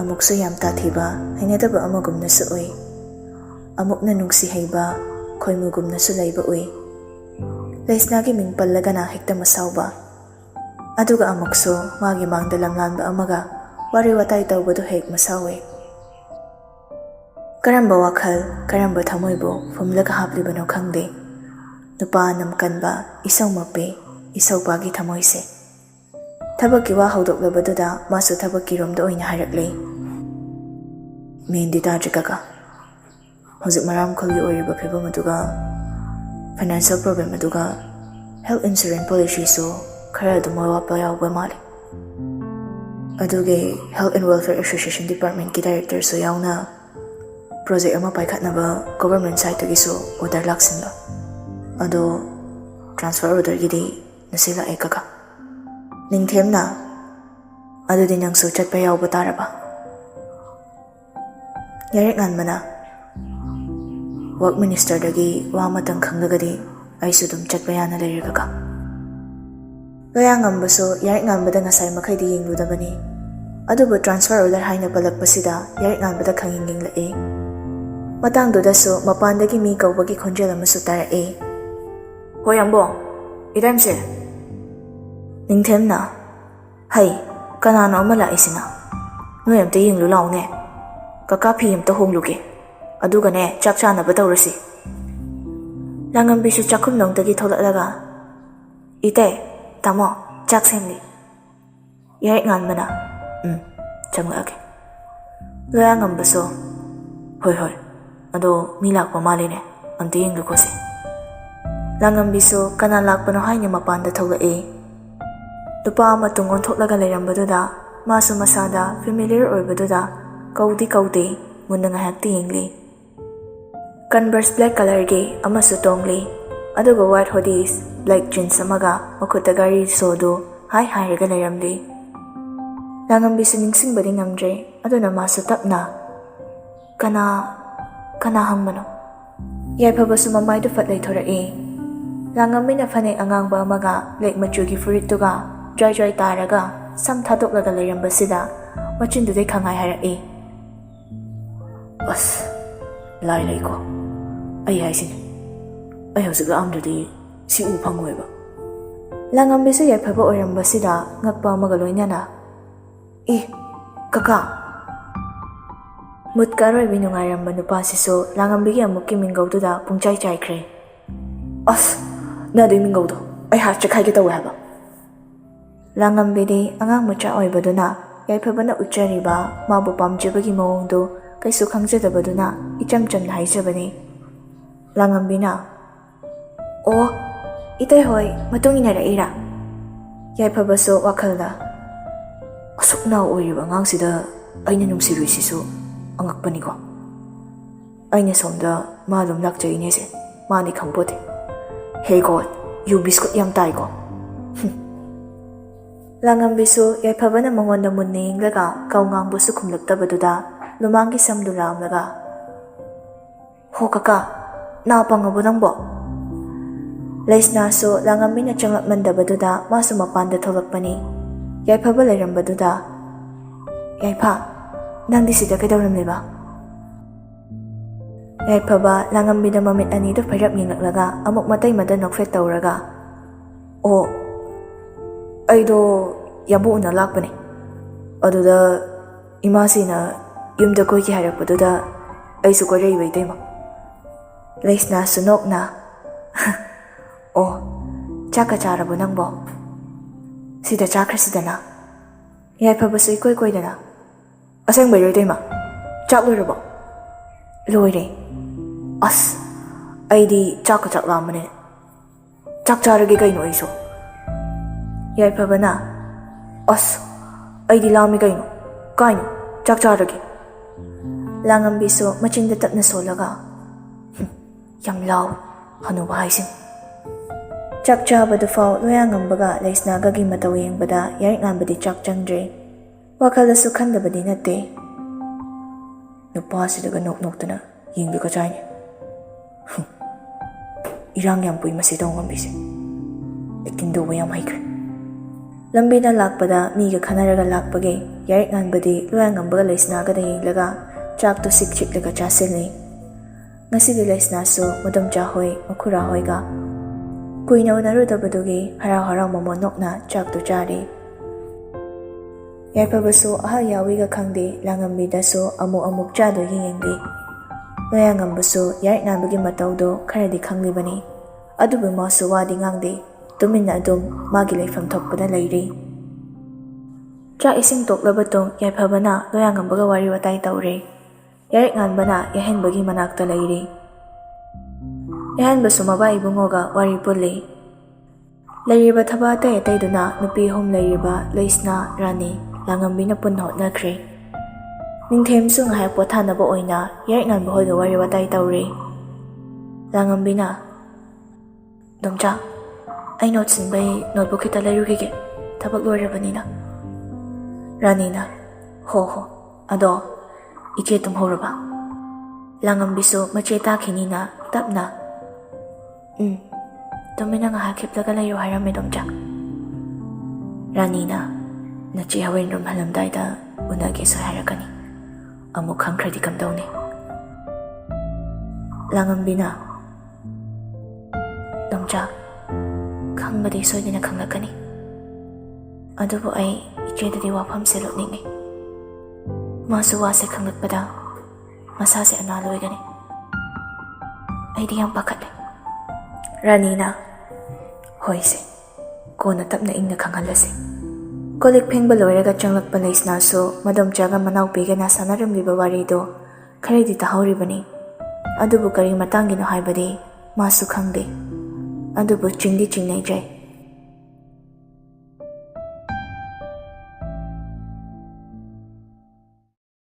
ꯑꯃꯨꯛꯁꯨ ꯌꯥꯝ ꯇꯥꯊꯤꯕ ꯍꯩꯅꯗꯕ ꯑꯃꯒꯨꯝꯅꯁꯨ ꯎꯏ, ꯑꯃꯨꯛꯅ ꯅꯨꯡꯁꯤ ꯍꯩꯕ ꯈꯣꯏꯃꯨꯒꯨꯝꯅꯁꯨ ꯂꯩꯕ ꯎꯏ꯫ ꯂꯩꯁꯅꯥꯒꯤ ꯃꯤꯡ ꯄꯜꯂꯒꯅ ꯍꯦꯛꯇ ꯃꯁꯥꯎꯕ, ꯑꯗꯨꯒ ꯑꯃꯨꯛꯁꯨ ꯃꯥꯒꯤ ꯃꯥꯡꯗ ꯂꯝꯂꯥꯟꯕ ꯑꯃꯒ ꯋꯥꯔꯤ ꯋꯥꯇꯥꯏ ꯇꯧꯕꯗꯨ ꯍꯦꯛ ꯃꯁꯥꯎꯏ꯫ ꯀꯔꯝꯕ ꯋꯥꯈꯜ, ꯀꯔꯝꯕ ꯊꯃꯣꯏꯕꯨ ꯐꯨꯝꯂꯒ ꯍꯥꯞꯂꯤꯕꯅꯣ ꯈꯪꯗꯦ ꯅꯨꯄꯥ ꯅꯝꯀꯟꯕ ꯏꯁꯧ ꯃꯄꯦ ꯏꯁꯧꯄꯥꯒꯤ ꯊꯃꯣꯏꯁꯦ꯫ ꯊꯕꯛꯀꯤ ꯋꯥ ꯍꯧꯗꯣꯛꯂꯕꯗꯨꯗ ꯃꯥꯁꯨ ꯊꯕꯛꯀꯤꯔꯣꯝꯗ ꯑꯣꯏꯅ ꯍꯥꯏꯔꯛꯂꯤ꯫ ꯃꯦꯟꯗꯤ ꯇꯥꯗ꯭ꯔꯤ ꯀꯀꯥ꯫ ꯍꯧꯖꯤꯛ ꯃꯔꯥꯝꯈꯨꯜꯒꯤ ꯑꯣꯏꯔꯤꯕ ꯐꯤꯕꯝ ꯑꯗꯨꯒ ꯐꯥꯏꯅꯥꯟꯁꯤꯌꯦꯜ ꯄ꯭ꯔꯣꯕ꯭ꯂꯦꯝ ꯑꯗꯨꯒ ꯍꯦꯜꯊ ꯏꯟꯁꯨꯔꯦꯟꯁ ꯄꯣꯂꯤꯁꯤꯁꯨ ꯈꯔ ꯑꯗꯨꯝ ꯑꯋꯥꯠꯄ ꯌꯥꯎꯕ ꯃꯥꯜꯂꯤ꯫ ꯑꯗꯨꯒꯤ ꯍꯦꯜꯊ ꯑꯦꯟड ꯋꯦꯜꯐꯤꯌꯔ ꯑꯦꯁꯣꯁꯤꯌꯦꯁꯟ ꯗꯤꯄꯥꯔꯠꯃꯦꯟꯠꯀꯤ ꯗꯥꯏꯔꯦꯛꯇꯔꯁꯨ ꯌꯥꯎꯅ ꯄ꯭ꯔꯣꯖꯦꯛ ꯑꯃ ꯄꯥꯏꯈꯠꯅꯕ ꯒꯣꯚꯔꯟꯃꯦꯟꯠ ꯁꯥꯏꯠꯇꯒꯤꯁꯨ ꯑꯣꯔꯗꯔ ꯂꯥꯛꯁꯤꯟꯕ꯫ ꯑꯗꯣ ꯇ꯭ꯔꯥꯟꯁꯐꯔ ꯑꯣꯔꯗꯔꯒꯤꯗꯤ ꯉꯁꯤ ꯂꯥꯛꯑꯦ ꯀꯀꯥ꯫ ꯅꯤꯡꯊꯦꯝꯅ ꯑꯗꯨꯗꯤ ꯅꯪꯁꯨ ꯆꯠꯄ ꯌꯥꯎꯕ ꯇꯥꯔꯕ? ꯌꯥꯏꯔꯤꯛꯉꯥꯟꯕꯅ ꯋꯥꯔꯛ ꯃꯤꯅꯤꯁꯇꯔꯗꯒꯤ ꯋꯥ ꯑꯃꯇꯪ ꯈꯪꯂꯒꯗꯤ ꯑꯩꯁꯨ ꯑꯗꯨꯝ ꯆꯠꯄ ꯌꯥꯅ ꯂꯩꯔꯦ ꯀꯀꯥ꯫ ꯂꯣꯌꯥꯉꯝꯕꯁꯨ ꯌꯥꯏꯔꯤꯛꯉꯥꯟꯕꯗ ꯉꯁꯥꯏ ꯃꯈꯩꯗꯤ ꯌꯦꯡꯂꯨꯗꯕꯅꯤ, ꯑꯗꯨꯕꯨ ꯇ꯭ꯔꯥꯟꯁꯐꯔ ꯑꯣꯔꯗꯔ ꯍꯥꯏꯅ ꯄꯜꯂꯛꯄꯁꯤꯗ ꯌꯥꯏꯔꯤꯛꯉꯥꯟꯕꯗ ꯈꯪꯌꯦꯡ ꯌꯦꯡꯂꯛꯏ꯫ ꯃꯇꯥꯡꯗꯨꯗꯁꯨ ꯃꯄꯥꯟꯗꯒꯤ ꯃꯤ ꯀꯧꯕꯒꯤ ꯈꯣꯟꯖꯦꯜ ꯑꯃꯁꯨ ꯇꯥꯔꯛꯏ꯫ ꯍꯣꯏ ꯑꯝꯕꯣ, ꯏꯗꯥꯏꯝꯁꯦ꯫ ꯅꯤꯡꯊꯦꯝꯅ ꯍꯩ, ꯀꯅꯥꯅꯣ ꯑꯃ ꯂꯥꯛꯏꯁꯤꯅ? ꯅꯣꯏ ꯑꯝꯇ ꯌꯦꯡꯂꯨ ꯂꯥꯎꯅꯦ꯫ ꯀꯀꯥ ꯐꯤ ꯑꯝꯇ ꯍꯣꯡꯂꯨꯒꯦ, ꯑꯗꯨꯒꯅꯦ ꯆꯥꯛ ꯆꯥꯅꯕ ꯇꯧꯔꯁꯤ꯫ ꯂꯥꯡꯉꯝꯕꯤꯁꯨ ꯆꯥꯛꯈꯨꯝꯗꯣꯡꯗꯒꯤ ꯊꯣꯛꯂꯛꯂꯒ ꯏꯇꯩ, ꯇꯥꯃꯣ, ꯆꯥꯛ ꯁꯦꯝꯂꯤ꯫ ꯌꯥꯏꯔꯤꯛꯉꯥꯟꯕꯅ ꯆꯪꯂꯛꯑꯒꯦ꯫ ꯂꯣꯌꯥꯉꯝꯕꯁꯨ ꯍꯣꯏ, ꯑꯗꯣ ꯃꯤ ꯂꯥꯛꯄ ꯃꯥꯜꯂꯤꯅꯦ, ꯑꯝꯇ ꯌꯦꯡꯂꯨꯈꯣꯁꯦ꯫ ꯂꯥꯡꯉꯝꯕꯤꯁꯨ ꯀꯅꯥ ꯂꯥꯛꯄꯅꯣ ꯍꯥꯏꯅ ꯃꯄꯥꯟꯗ ꯊꯣꯛꯂꯛꯏ꯫ ꯅꯨꯄꯥ ꯑꯃ ꯇꯨꯡ ꯑꯣꯟꯊꯣꯛꯂꯒ ꯂꯩꯔꯝꯕꯗꯨꯗ ꯃꯥꯁꯨ ꯃꯁꯥꯗ ꯐꯦꯃꯤꯂꯤꯌꯔ ꯑꯣꯏꯕꯗꯨꯗ ꯀꯧꯗꯤ ꯀꯧꯗꯦ, ꯃꯨꯟꯅ ꯉꯥꯏꯍꯥꯛꯇꯤ ꯌꯦꯡꯂꯤ꯫ ꯀꯟꯚꯔꯁ ꯕ꯭ꯂꯦꯛ ꯀꯂꯔꯒꯤ ꯑꯃꯁꯨ ꯇꯣꯡꯂꯤ, ꯑꯗꯨꯒ ꯋꯥꯏꯠ ꯍꯣꯗꯤꯁ ꯕ꯭ꯂꯦꯛ ꯖꯤꯟꯁ ꯑꯃꯒ ꯃꯈꯨꯠꯇ ꯒꯥꯔꯤ ꯁꯣꯗꯨ ꯍꯥꯏꯔꯒ ꯂꯩꯔꯝꯂꯤ꯫ ꯂꯥꯡꯉꯝꯕꯤꯁꯨ ꯅꯤꯡꯁꯤꯡꯕꯗꯤ ꯉꯝꯗ꯭ꯔꯦ, ꯑꯗꯨꯅ ꯃꯥꯁꯨ ꯇꯞꯅ ꯀꯅꯥ ꯍꯪꯕꯅꯣ? ꯌꯥꯏꯐꯕꯁꯨ ꯃꯃꯥꯏꯗꯨ ꯐꯠ ꯂꯩꯊꯣꯔꯛꯏ꯫ ꯂꯥꯡꯉꯝꯕꯤꯅ ꯐꯅꯦꯛ ꯑꯉꯥꯡꯕ ꯑꯃꯒ ꯕ꯭ꯂꯦꯛ ꯃꯆꯨꯒꯤ ꯐꯨꯔꯤꯠꯇꯨꯒ ꯖ꯭ꯋꯥꯏ ꯇꯥꯔꯒ ꯁꯝ ꯊꯥꯗꯣꯛꯂꯒ ꯂꯩꯔꯝꯕꯁꯤꯗ ꯃꯆꯤꯟꯗꯨꯗꯩ ꯈꯪꯍꯥꯏ ꯍꯥꯏꯔꯛꯏ꯫ ꯑꯁ ꯂꯥꯏ ꯂꯩꯀꯣ, ꯑꯩ ꯍꯥꯏꯁꯤꯅꯦ, ꯑꯩ ꯍꯧꯖꯤꯛ ꯂꯥꯛꯑꯝꯗ꯭ꯔꯗꯤ ꯁꯤ ꯎ ꯐꯪꯉꯣꯏꯕ꯫ ꯂꯥꯡꯉꯝꯕꯤꯁꯨ ꯌꯥꯏꯐꯕ ꯑꯣꯏꯔꯝꯕꯁꯤꯗ ꯉꯛꯄ ꯑꯃꯒ ꯂꯣꯏꯅꯅ ꯀꯀꯥ꯫ ꯃꯨꯠꯀ ꯑꯔꯣꯏꯕꯤ ꯅꯨꯡꯉꯥꯏꯔꯝꯕ ꯅꯨꯄꯥꯁꯤꯁꯨ ꯂꯥꯡꯉꯝꯕꯤꯒꯤ ꯑꯃꯨꯛꯀꯤ ꯃꯤꯡꯒꯧꯗꯨꯗ ꯄꯨꯡꯆꯥꯏ ꯆꯥꯏꯈ꯭ꯔꯦ꯫ ꯑꯁ ꯅꯪ ꯑꯗꯨꯏ ꯃꯤꯡꯒꯧꯗꯣ ꯑꯩ ꯍꯥꯠ ꯆꯠꯈꯥꯏꯒꯦ ꯇꯧꯋꯦ ꯍꯥꯏꯕ꯫ ꯂꯥꯡꯉꯝꯕꯤꯗꯤ ꯑꯉꯥꯡ ꯃꯆꯥ ꯑꯣꯏꯕꯗꯨꯅ ꯌꯥꯏꯐꯕꯅ ꯎꯠꯆꯔꯤꯕ ꯃꯥꯕꯨ ꯄꯥꯝꯖꯕꯒꯤ ꯃꯑꯣꯡꯗꯨ ꯀꯩꯁꯨ ꯈꯪꯖꯗꯕꯗꯨꯅ ꯏꯆꯝ ꯆꯝꯅ ꯍꯥꯏꯖꯕꯅꯤ꯫ ꯂꯥꯡꯉꯝꯕꯤꯅ ꯑꯣ ꯏꯇꯩ ꯍꯣꯏ ꯃꯇꯨꯡ ꯏꯟꯅꯔꯛꯏꯔꯥ? ꯌꯥꯏꯐꯕꯁꯨ ꯋꯥꯈꯜꯗ ꯑꯁꯨꯛ ꯅꯍꯥ ꯑꯣꯏꯔꯤꯕ ꯑꯉꯥꯡꯁꯤꯗ ꯑꯩꯅ ꯅꯨꯡꯁꯤꯔꯨꯏꯁꯤꯁꯨ ꯑꯉꯛꯄꯅꯤꯀꯣ꯫ ꯑꯩꯅ ꯁꯣꯝꯗ ꯃꯥ ꯑꯗꯨꯝ ꯂꯥꯛꯆꯩꯅꯦꯁꯦ ꯃꯥꯗꯤ ꯈꯪꯄꯣꯠꯇꯦ꯫ ꯍꯦ ꯒꯣꯠ, ꯌꯨ ꯕꯤꯁꯀꯨꯠ ꯌꯥꯝ ꯇꯥꯏꯀꯣ꯫ ꯂꯥꯡꯉꯝꯕꯤꯁꯨ ꯌꯥꯏꯐꯕꯅ ꯃꯉꯣꯟꯗ ꯃꯨꯟꯅ ꯌꯦꯡꯂꯒ ꯀꯧ ꯉꯥꯡꯕꯁꯨ ꯈꯨꯝꯂꯛꯇꯕꯗꯨꯗ ꯂꯨꯃꯥꯡꯒꯤ ꯁꯝꯗꯨ ꯂꯥꯝꯂꯒ ꯍꯣ ꯀꯀꯥ, ꯅꯥ ꯄꯪꯉꯕꯣ ꯅꯪꯕꯣ? ꯂꯩꯁꯅꯥꯁꯨ ꯂꯥꯡꯉꯝꯕꯤꯅ ꯆꯪꯂꯛꯃꯟꯗꯕꯗꯨꯗ ꯃꯥꯁꯨ ꯃꯄꯥꯟꯗ ꯊꯣꯛꯂꯛꯄꯅꯤ꯫ ꯌꯥꯏꯐꯕ ꯂꯩꯔꯝꯕꯗꯨꯗ ꯌꯥꯏꯐ, ꯅꯪꯗꯤ ꯁꯤꯗ ꯀꯩꯗꯧꯔꯝꯂꯤꯕ? ꯌꯥꯏꯐꯕ ꯂꯥꯡꯉꯝꯕꯤꯗ ꯃꯃꯤꯠ ꯑꯅꯤꯗꯨ ꯐꯩꯔꯞ ꯌꯦꯡꯂꯛꯂꯒ ꯑꯃꯨꯛ ꯃꯇꯩ ꯃꯗ ꯅꯣꯛꯐꯦꯠ ꯇꯧꯔꯒ ꯑꯣ ꯑꯩꯗꯣ ꯌꯥꯝꯕꯨ ꯎꯅ ꯂꯥꯛꯄꯅꯦ, ꯑꯗꯨꯗ ꯏꯃꯥꯁꯤꯅ ꯌꯨꯝꯗ ꯀꯣꯏꯒꯦ ꯍꯥꯏꯔꯛꯄꯗꯨꯗ ꯑꯩꯁꯨ ꯀꯣꯏꯔꯛꯏꯕ ꯏꯇꯩꯃ꯫ ꯂꯩꯁꯅꯥꯁꯨ ꯅꯣꯛꯅ ꯑꯣ ꯆꯥꯛꯀ ꯆꯥꯔꯕꯣ ꯅꯪꯕꯣ? ꯁꯤꯗ ꯆꯥꯈ꯭ꯔꯁꯤꯗꯅ꯫ ꯌꯥꯏꯐꯕꯁꯨ ꯏꯀꯣꯏ ꯀꯣꯏꯗꯅ ꯑꯁꯦꯡꯕꯩꯔꯣ ꯏꯇꯩꯃ? ꯆꯥꯛ ꯂꯣꯏꯔꯕꯣ? ꯂꯣꯏꯔꯦ꯫ ꯑꯁ ꯑꯩꯗꯤ ꯆꯥꯛꯀ ꯆꯥꯛ ꯂꯥꯝꯕꯅꯦ, ꯆꯥꯛ ꯆꯥꯔꯒꯦ ꯀꯩꯅꯣ ꯑꯩꯁꯨ꯫ ꯌꯥꯏꯐꯕꯅ ꯑꯁ ꯑꯩꯗꯤ ꯂꯥꯝꯃꯤ ꯀꯩꯅꯣ, ꯀꯥꯏꯅꯣ ꯆꯥꯛ ꯆꯥꯔꯒꯦ꯫ ꯂꯥꯡꯉꯝꯕꯤꯁꯨ ꯃꯆꯤꯟꯗ ꯇꯞꯅ ꯁꯣꯜꯂꯒ ꯌꯥꯝ ꯂꯥꯎ ꯍꯅꯨꯕ ꯍꯥꯏꯁꯤꯅꯤ꯫ ꯆꯥꯛ ꯆꯥꯕꯗꯨ ꯐꯥꯎ ꯂꯣꯌꯥꯉꯝꯕꯒ ꯂꯩꯁꯅꯥꯒꯒꯤ ꯃꯇꯧ ꯌꯦꯡꯕꯗ ꯌꯥꯏꯔꯤꯛꯉꯥꯟꯕꯗꯤ ꯆꯥꯛ ꯆꯪꯗ꯭ꯔꯦ꯫ ꯋꯥꯈꯜꯗꯁꯨ ꯈꯟꯗꯕꯗꯤ ꯅꯠꯇꯦ, ꯅꯨꯄꯥꯁꯤꯗꯒ ꯅꯣꯛ ꯅꯣꯛꯇꯅ ꯌꯦꯡꯕꯤꯒ ꯆꯥꯏꯅꯤ, ꯏꯔꯥꯡ ꯌꯥꯝ ꯄꯨꯏ ꯃꯁꯤ ꯇꯧ ꯉꯝꯕꯤꯁꯦ, ꯑꯦꯛꯇꯤꯡ ꯇꯧꯕ ꯌꯥꯝ ꯍꯩꯈ꯭ꯔꯦ꯫ ꯂꯝꯕꯤꯗ ꯂꯥꯛꯄꯗ ꯃꯤꯒ ꯈꯟꯅꯔꯒ ꯂꯥꯛꯄꯒꯤ ꯌꯥꯏꯔꯤꯛꯉꯥꯟꯕꯗꯤ ꯂꯣꯌꯥꯉꯝꯕꯒ ꯂꯩꯁꯅꯥꯒꯗ ꯌꯦꯡꯂꯒ ꯆꯥꯛꯇꯨ ꯁꯤꯛ ꯁꯤꯛꯂꯒ ꯆꯥꯁꯤꯜꯂꯤ꯫ ꯉꯁꯤꯗꯤ ꯂꯩꯁꯅꯥꯁꯨ ꯃꯗꯣꯝꯆꯥ ꯍꯣꯏ ꯃꯈꯨꯔꯥ ꯍꯣꯏꯒ ꯀꯨꯏꯅ ꯎꯅꯔꯨꯗꯕꯗꯨꯒꯤ ꯍꯔꯥꯎ ꯍꯔꯥꯎ ꯃꯃꯣꯟ ꯅꯣꯛꯅ ꯆꯥꯛꯇꯨ ꯆꯥꯔꯤ꯫ ꯌꯥꯏꯐꯕꯁꯨ ꯑꯍꯜ ꯌꯥꯎꯏꯒ ꯈꯪꯗꯦ ꯂꯥꯡꯉꯝꯕꯤꯗꯁꯨ ꯑꯃꯨꯛ ꯑꯃꯨꯛ ꯆꯥꯗꯣꯏꯒꯤ ꯌꯦꯡꯂꯤ꯫ ꯂꯣꯌꯥꯉꯝꯕꯁꯨ ꯌꯥꯏꯔꯤꯛꯉꯥꯟꯕꯒꯤ ꯃꯇꯧꯗꯣ ꯈꯔꯗꯤ ꯈꯪꯂꯤꯕꯅꯤ, ꯑꯗꯨꯕꯨ ꯃꯥꯁꯨ ꯋꯥꯗꯤ ꯉꯥꯡꯗꯦ, ꯇꯨꯃꯤꯟꯅ ꯑꯗꯨꯝ ꯃꯥꯒꯤ ꯂꯩꯐꯝ ꯊꯣꯛꯄꯗ ꯂꯩꯔꯤ꯫ ꯆꯥꯛ ꯏꯁꯤꯡ ꯇꯣꯛꯂꯕ ꯇꯨꯡ ꯌꯥꯏꯐꯕꯅ ꯂꯣꯌꯥꯉꯝꯕꯒ ꯋꯥꯔꯤ ꯋꯥꯇꯥꯏ ꯇꯧꯔꯦ꯫ ꯌꯥꯏꯔꯤꯛꯉꯥꯟꯕꯅ ꯌꯥꯏꯍꯟꯕꯒꯤ ꯃꯅꯥꯛꯇ ꯂꯩꯔꯤ꯫ ꯌꯥꯏꯍꯟꯕꯁꯨ ꯃꯕꯥ ꯏꯕꯨꯡꯉꯣꯒ ꯋꯥꯔꯤ ꯄꯨꯜꯂꯤ꯫ ꯂꯩꯔꯤꯕ ꯊꯕꯛ ꯑꯇꯩ ꯑꯇꯩꯗꯨꯅ ꯅꯨꯄꯤ ꯑꯍꯨꯝ ꯂꯩꯔꯤꯕ ꯂꯩꯁꯅꯥ, ꯔꯥꯅꯤ, ꯂꯥꯡꯉꯝꯕꯤꯅ ꯄꯨꯟꯅ ꯍꯣꯠꯅꯈ꯭ꯔꯦ꯫ ꯅꯤꯡꯊꯦꯝꯁꯨ ꯉꯥꯏꯍꯥꯛ ꯄꯣꯊꯥꯅꯕ ꯑꯣꯏꯅ ꯌꯥꯏꯔꯤꯛꯉꯥꯟꯕ ꯍꯣꯏꯒ ꯋꯥꯔꯤ ꯋꯥꯇꯥꯏ ꯇꯧꯔꯤ꯫ ꯂꯥꯡꯉꯝꯕꯤꯅ ꯗꯣꯝꯆꯥ, ꯑꯩ ꯅꯣꯠ ꯁꯤꯟꯕꯩ ꯅꯣꯠꯕꯨꯛ ꯈꯤꯇ ꯂꯩꯔꯨꯈꯤꯒꯦ, ꯊꯕꯛ ꯂꯣꯏꯔꯕꯅꯤꯅ꯫ ꯔꯥꯅꯤꯅ ꯍꯣ ꯑꯗꯣ ꯏꯆꯦ ꯇꯨꯝꯍꯧꯔꯕ? ꯂꯥꯡꯉꯝꯕꯤꯁꯨ ꯃꯆꯦ ꯇꯥꯈꯤꯅꯤꯅ ꯇꯞꯅ ꯇꯨꯃꯤꯟꯅ ꯉꯥꯏꯍꯥꯛ ꯍꯤꯞꯂꯒ ꯂꯩꯌꯨ ꯍꯥꯏꯔꯝꯃꯦ ꯗꯣꯝꯆꯥ꯫ ꯔꯥꯅꯤꯅ ꯅꯆꯦ ꯍꯣꯔꯦꯟ ꯔꯨꯝ ꯍꯜꯂꯝꯗꯥꯏꯗ ꯎꯅꯒꯦꯁꯨ ꯍꯥꯏꯔꯛꯀꯅꯤ, ꯑꯃꯨꯛ ꯈꯪꯈ꯭ꯔꯗꯤ ꯀꯝꯗꯧꯅꯤ? ꯂꯥꯡꯉꯝꯕꯤꯅ ꯗꯣꯝꯆꯥ, ꯈꯪꯕꯗꯤ ꯁꯣꯏꯗꯅ ꯈꯪꯂꯛꯀꯅꯤ, ꯑꯗꯨꯕꯨ ꯑꯩ ꯏꯆꯦꯗꯗꯤ ꯋꯥꯐꯝꯁꯦ ꯂꯣꯠꯅꯤꯡꯉꯤ꯫ ꯃꯥꯁꯨ ꯋꯥꯁꯦ ꯈꯪꯂꯛꯄꯗ ꯃꯁꯥꯁꯦ ꯑꯅꯥ ꯂꯣꯏꯒꯅꯤ, ꯑꯩꯗꯤ ꯌꯥꯝ ꯄꯥꯈꯠꯂꯦ꯫ ꯔꯥꯅꯤꯅ ꯍꯣꯏꯁꯦ, ꯀꯣꯟꯅ ꯇꯞꯅ ꯏꯪꯅ ꯈꯪꯍꯜꯂꯁꯤ꯫ ꯀꯣꯜꯂꯤꯛ ꯐꯦꯡꯕ ꯂꯣꯏꯔꯒ ꯆꯪꯂꯛꯄ ꯂꯩꯁꯅꯥꯁꯨ ꯃꯗꯣꯝꯆꯥꯒ ꯃꯅꯥꯎꯄꯤꯒꯅ ꯁꯥꯟꯅꯔꯝꯂꯤꯕ ꯋꯥꯔꯤꯗꯣ ꯈꯔꯗꯤ ꯇꯥꯍꯧꯔꯤꯕꯅꯤ, ꯑꯗꯨꯕꯨ ꯀꯔꯤ ꯃꯇꯥꯡꯒꯤꯅꯣ ꯍꯥꯏꯕꯗꯤ ꯃꯥꯁꯨ ꯈꯪꯗꯦ, ꯑꯗꯨꯕꯨ ꯆꯤꯡꯗꯤ ꯆꯤꯡꯅꯩꯖꯩ꯫